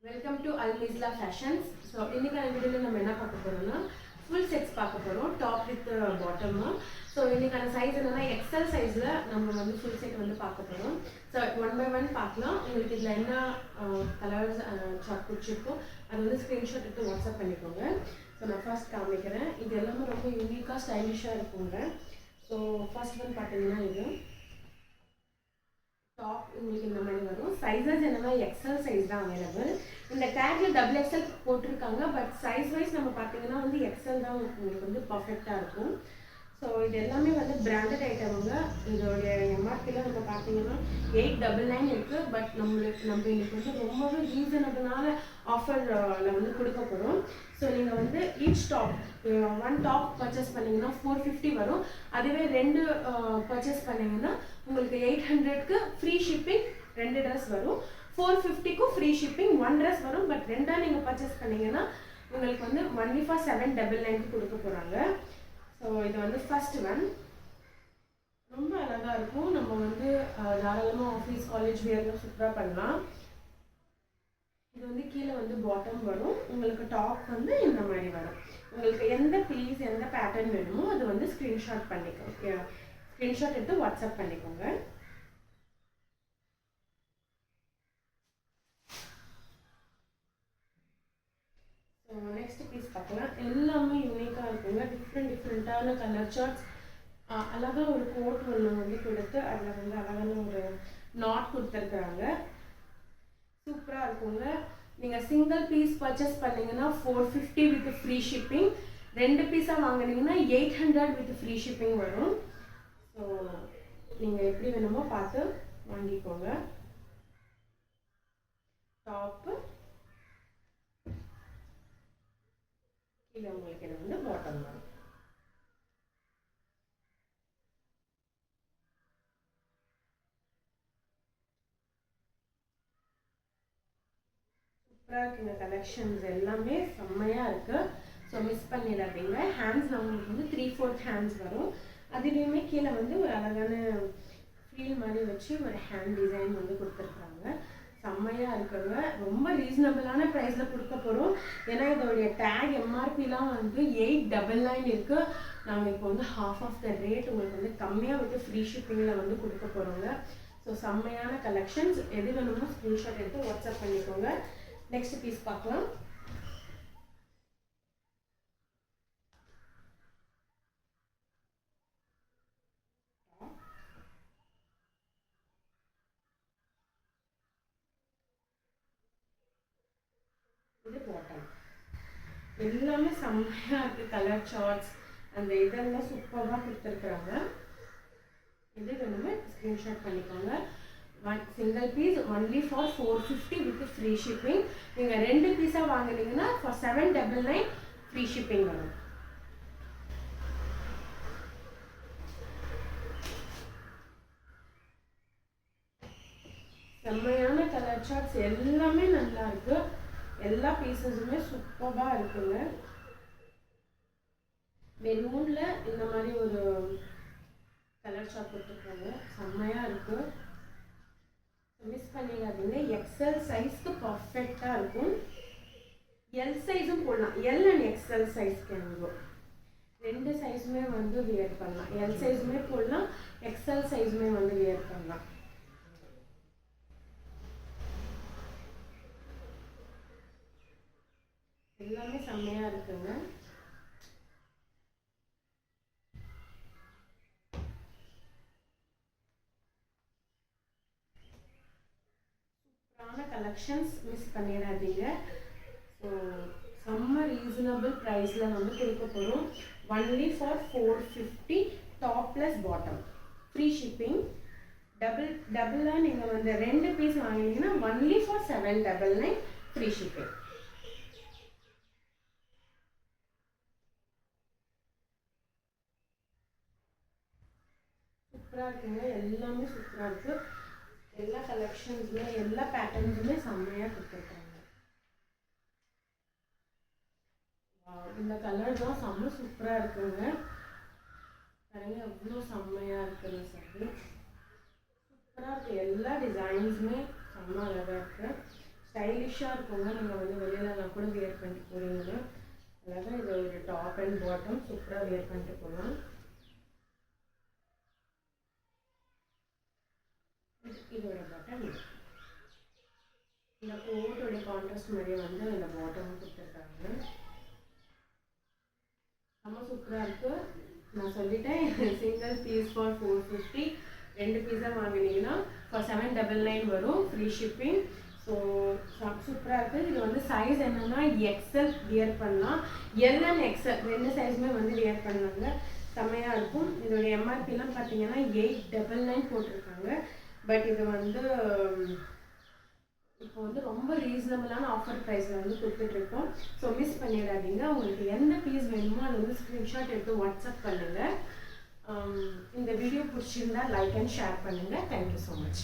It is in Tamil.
Welcome to Almisla Fashions. So இன்றைக்கான வீடியோவில் நம்ம என்ன பார்க்க போகிறோம்னா ஃபுல் செட்ஸ் பார்க்க போகிறோம், டாப் வித் பாட்டமு. ஸோ இன்றைக்கான சைஸ் என்னென்னா எக்ஸல் சைஸில் நம்ம வந்து ஃபுல் செட் வந்து பார்க்க போகிறோம். ஸோ 1 by 1 பார்க்கலாம். உங்களுக்கு இதில் என்ன கலர்ஸ் சார்ட் பிடிச்சிருக்கோ அது வந்து ஸ்க்ரீன்ஷாட் எடுத்து வாட்ஸ்அப் பண்ணிக்கோங்க. ஸோ நான் ஃபர்ஸ்ட் காமிக்கிறேன். இது எல்லாமே ரொம்ப யூனிக்காக ஸ்டைலிஷாக இருக்குங்க. ஸோ ஃபர்ஸ்ட் ஒன் பார்த்தீங்கன்னா இது டாப் உங்களுக்கு இந்த மாதிரி வரும். சைஸஸ் என்னன்னா எக்ஸல் சைஸ் தான் அவைலபிள். இந்த டேக்ல டபுள் எக்ஸல் போட்டிருக்காங்க, பட் சைஸ் வைஸ் நம்ம பார்த்தீங்கன்னா வந்து எக்ஸல் தான் உங்களுக்கு வந்து பர்ஃபெக்டாக இருக்கும். ஸோ இது எல்லாமே வந்து பிராண்டட் ஐட்டமுங்க. இதோடைய எம்ஆர்பியில் நம்ம பார்த்தீங்கன்னா 899 இருக்குது. பட் நம்ம இன்னைக்கு வந்து ரொம்பவே ரீசனபிளான ஆஃபரில் வந்து கொடுக்க போகிறோம். ஸோ நீங்கள் வந்து ஈச் டாப் 1 டாப் பர்ச்சேஸ் பண்ணிங்கன்னா 450 வரும். அதுவே 2 பர்ச்சேஸ் பண்ணிங்கன்னா உங்களுக்கு 800க்கு ஃப்ரீ ஷிப்பிங் 2 ட்ரெஸ் வரும். 450க்கும் ஃப்ரீ ஷிப்பிங் 1 ட்ரெஸ் வரும். பட் 2 நீங்கள் பர்ச்சேஸ் பண்ணிங்கன்னா உங்களுக்கு வந்து ஒன்லி ஃபார் 799க்கு கொடுக்க போகிறாங்க. ஸோ இது வந்து ஃபர்ஸ்ட் ஒன் ரொம்ப அழகாக இருக்கும். நம்ம வந்து தாராளமாக ஆஃபீஸ் காலேஜ் வேர்லாம் சூப்பராக பண்ணலாம். இது வந்து கீழே வந்து பாட்டம் வரும். உங்களுக்கு டாப் வந்து இந்த மாதிரி வரும். உங்களுக்கு எந்த பீஸ் எந்த பேட்டர்ன் வேணுமோ அது வந்து ஸ்க்ரீன்ஷாட் பண்ணிக்கோங்க. ஸ்க்ரீன்ஷாட் எடுத்து வாட்ஸ்அப் பண்ணிக்கோங்க. நெக்ஸ்ட் பீஸ் பார்க்கலாம். எல்லாமே யூனிக்காக இருக்குங்க. டிஃப்ரெண்ட்டான கலர் சார்ட்ஸ், அழகாக ஒரு கோட் ஒன்று வந்து கொடுத்து அதில் வந்து அழகான ஒரு நாட் கொடுத்துருக்குறாங்க. சூப்பராக இருக்குங்க. நீங்கள் சிங்கிள் பீஸ் பர்ச்சேஸ் பண்ணிங்கன்னா 450 வித் ஃப்ரீ ஷிப்பிங். 2 பீஸாக வாங்கினீங்கன்னா 800 வித் ஃப்ரீ ஷிப்பிங் வரும். ஸோ நீங்கள் எப்படி வேணுமோ பார்த்து வாங்கிக்கோங்க. டாப்பு கீழே உங்களுக்கு இது வந்து பாட்டம் வரும். சூப்பராக இருக்குங்க. கலெக்ஷன்ஸ் எல்லாமே செம்மையாக இருக்குது. ஸோ மிஸ் பண்ணிடாதீங்க. ஹேண்ட்ஸ் நம்மளுக்கு வந்து 3/4 ஹேண்ட்ஸ் வரும். அதுலேயுமே கீழே வந்து ஒரு அழகான ஃபீல் மாதிரி வச்சு ஒரு ஹேண்ட் டிசைன் வந்து கொடுத்துருக்காங்க. செம்மையாக இருக்குங்க. ரொம்ப ரீசனபிளான ப்ரைஸில் கொடுக்க போகிறோம். ஏன்னா இதோடைய டேக் எம்ஆர்பிலாம் வந்து 899 இருக்குது. நாங்கள் இப்போ வந்து ஹாஃப் ஆஃப் த ரேட் உங்களுக்கு வந்து கம்மியாக விட்டு ஃப்ரீ ஷிப்பிங்கில் வந்து கொடுக்க போகிறோங்க. ஸோ செம்மையான கலெக்ஷன்ஸ். எது வேணுமோ ஸ்க்ரீன்ஷாட் எடுத்து வாட்ஸ்அப் பண்ணிக்கோங்க. நெக்ஸ்ட் பீஸ் பார்க்கலாம். இது பாட்டம். எல்லாமே செம்மையாக இருக்குது. கலர் சார்ட்ஸ் அந்த இதெல்லாம் சூப்பராக கொடுத்துருக்குறாங்க. இது வேணுமே ஸ்க்ரீன்ஷாட் பண்ணிக்கோங்க. Single piece only for 450 with free shipping. நீங்கள் 2 பீஸாக வாங்கினீங்கன்னா ஃபார் 799 ஃப்ரீ ஷிப்பிங் வரும். செம்மையான கலர் சார்ட்ஸ் எல்லாமே நல்லா இருக்கு. எல்லா பீசஸுமே சூப்பராக இருக்குங்க. மெரூன்ல இந்த மாதிரி ஒரு கலர் சார்ட் கொடுத்துருக்காங்க. செம்மையாக இருக்கு. மிஸ் பண்ணிடாதீங்க. எக்ஸல் சைஸ்க்கு பர்ஃபெக்டாக இருக்கும். எல் சைஸும் போடலாம். எல் அண்ட் எக்ஸல் சைஸ்க்கு இருக்கும். 2 சைஸுமே வந்து வியர் பண்ணலாம். எல் சைஸுமே போடலாம், எக்ஸல் சைஸுமே வந்து வியர் பண்ணலாம். எல்லாமே செம்மையாக இருக்குங்க. சூப்பரான கலெக்ஷன்ஸ். மிஸ் பண்ணிடாதீங்க. ஸோ செம்ம ரீசனபிள் ப்ரைஸில் வந்து கொடுக்க போகிறோம். Only for 450 top plus bottom free shipping. டபுளாக நீங்கள் வந்து 2 பீஸ் வாங்கினீங்கன்னா ஒன்லி ஃபார் 799 ஃப்ரீ ஷிப்பிங். சூப்பராக இருக்குங்க. எல்லாமே சூப்பராக இருக்குது. எல்லா கலெக்ஷன்ஸுமே எல்லா பேட்டர்ன்ஸுமே செம்மையாக கொடுத்துருக்காங்க. இந்த கலர் தான் செம்ம சூப்பராக இருக்குங்க. பாருங்க எவ்வளோ செம்மையாக இருக்குன்னு சொல்லி. சூப்பராக இருக்குது. எல்லா டிசைன்ஸுமே செம்ம அழகாக இருக்குது. ஸ்டைலிஷாக இருக்குங்க. நீங்கள் வந்து வெளியிலலாம் கூட வியர் பண்ணிட்டு போகிறீங்கன்னா அதாவது இது ஒரு டாப் அண்ட் பாட்டம் சூப்பராக வியர் பண்ணிட்டு போகலாம். இதோட பட்டன் இந்த கோட்டோடைய கான்ட்ராஸ்ட் மாதிரியே வந்து இந்த பாட்டம் கொடுத்துருக்காங்க. ரொம்ப சூப்பராக இருக்குது. நான் சொல்லிட்டேன் சிங்கிள் பீஸ் ஃபார் 450. 2 பீஸாக வாங்கினீங்கன்னா ஃபார் 799 வரும், ஃப்ரீ ஷிப்பிங். ஸோ சூப்பராக இருக்குது. இது வந்து சைஸ் என்னென்னா எக்ஸ்எல் வியர் பண்ணலாம், எல் அண்ட் எக்ஸ்எல் 2 சைஸுமே வந்து வியர் பண்ணாங்க. செம்மையாக இருக்கும். இதோடைய எம்ஆர்பிலாம் பார்த்தீங்கன்னா 899 போட்டிருக்காங்க. பட் இது வந்து இப்போ வந்து ரொம்ப ரீசனபிளான ஆஃபர் ப்ரைஸில் வந்து கொடுத்துட்ருக்கோம். ஸோ மிஸ் பண்ணிடாதீங்க. உங்களுக்கு எந்த பீஸ் வேணுமோ அதை வந்து ஸ்க்ரீன்ஷாட் எடுத்து வாட்ஸ்அப் பண்ணுங்கள். இந்த வீடியோ பிடிச்சிருந்தா லைக் அண்ட் ஷேர் பண்ணுங்கள். Thank you so much.